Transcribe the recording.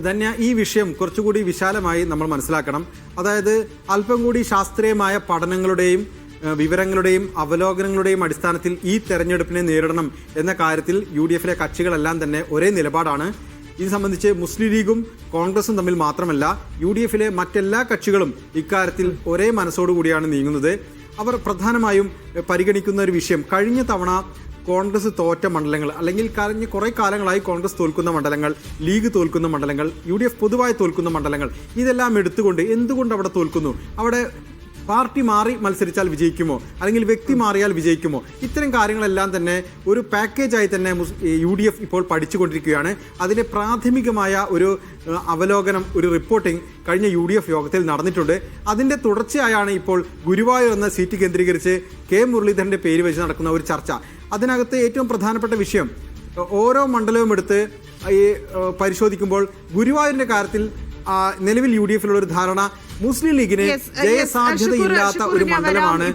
ധന്യ, ഈ വിഷയം കുറച്ചുകൂടി വിശാലമായി നമ്മൾ മനസ്സിലാക്കണം. അതായത് അല്പം കൂടി ശാസ്ത്രീയമായ പഠനങ്ങളുടെയും വിവരങ്ങളുടെയും അവലോകനങ്ങളുടെയും അടിസ്ഥാനത്തിൽ ഈ തെരഞ്ഞെടുപ്പിനെ നേരിടണം എന്ന കാര്യത്തിൽ UDF-ലെ കക്ഷികളെല്ലാം തന്നെ ഒരേ നിലപാടാണ്. ഇത് സംബന്ധിച്ച് മുസ്ലിം ലീഗും കോൺഗ്രസും തമ്മിൽ മാത്രമല്ല UDF-ലെ മറ്റെല്ലാ കക്ഷികളും ഇക്കാര്യത്തിൽ ഒരേ മനസ്സോടുകൂടിയാണ് നീങ്ങുന്നത്. അവർ പ്രധാനമായും പരിഗണിക്കുന്ന ഒരു വിഷയം, കഴിഞ്ഞ തവണ കോൺഗ്രസ് തോറ്റ മണ്ഡലങ്ങൾ, അല്ലെങ്കിൽ കഴിഞ്ഞ കുറേ കാലങ്ങളായി കോൺഗ്രസ് തോൽക്കുന്ന മണ്ഡലങ്ങൾ, ലീഗ് തോൽക്കുന്ന മണ്ഡലങ്ങൾ, UDF പൊതുവായി തോൽക്കുന്ന മണ്ഡലങ്ങൾ, ഇതെല്ലാം എടുത്തുകൊണ്ട് എന്തുകൊണ്ട് അവിടെ തോൽക്കുന്നു, അവിടെ പാർട്ടി മാറി മത്സരിച്ചാൽ വിജയിക്കുമോ, അല്ലെങ്കിൽ വ്യക്തി മാറിയാൽ വിജയിക്കുമോ, ഇത്തരം കാര്യങ്ങളെല്ലാം തന്നെ ഒരു പാക്കേജായി തന്നെ UDF ഇപ്പോൾ പഠിച്ചുകൊണ്ടിരിക്കുകയാണ്. അതിൻ്റെ പ്രാഥമികമായ ഒരു അവലോകനം, ഒരു റിപ്പോർട്ടിംഗ് കഴിഞ്ഞ UDF യോഗത്തിൽ നടന്നിട്ടുണ്ട്. അതിൻ്റെ തുടർച്ചയായാണ് ഇപ്പോൾ ഗുരുവായൂർ എന്ന സീറ്റ് കേന്ദ്രീകരിച്ച് K മുരളീധരൻ്റെ പേര് വെച്ച് നടക്കുന്ന ഒരു ചർച്ച. അതിനകത്ത് ഏറ്റവും പ്രധാനപ്പെട്ട വിഷയം, ഓരോ മണ്ഡലവും എടുത്ത് ഈ പരിശോധിക്കുമ്പോൾ ഗുരുവായൂരിൻ്റെ കാര്യത്തിൽ നിലവിൽ UDF-ലുള്ള ഒരു ധാരണ മുസ്ലിം ലീഗിന് ജയസാധ്യതയില്ലാത്ത ഒരു മണ്ഡലമാണ്.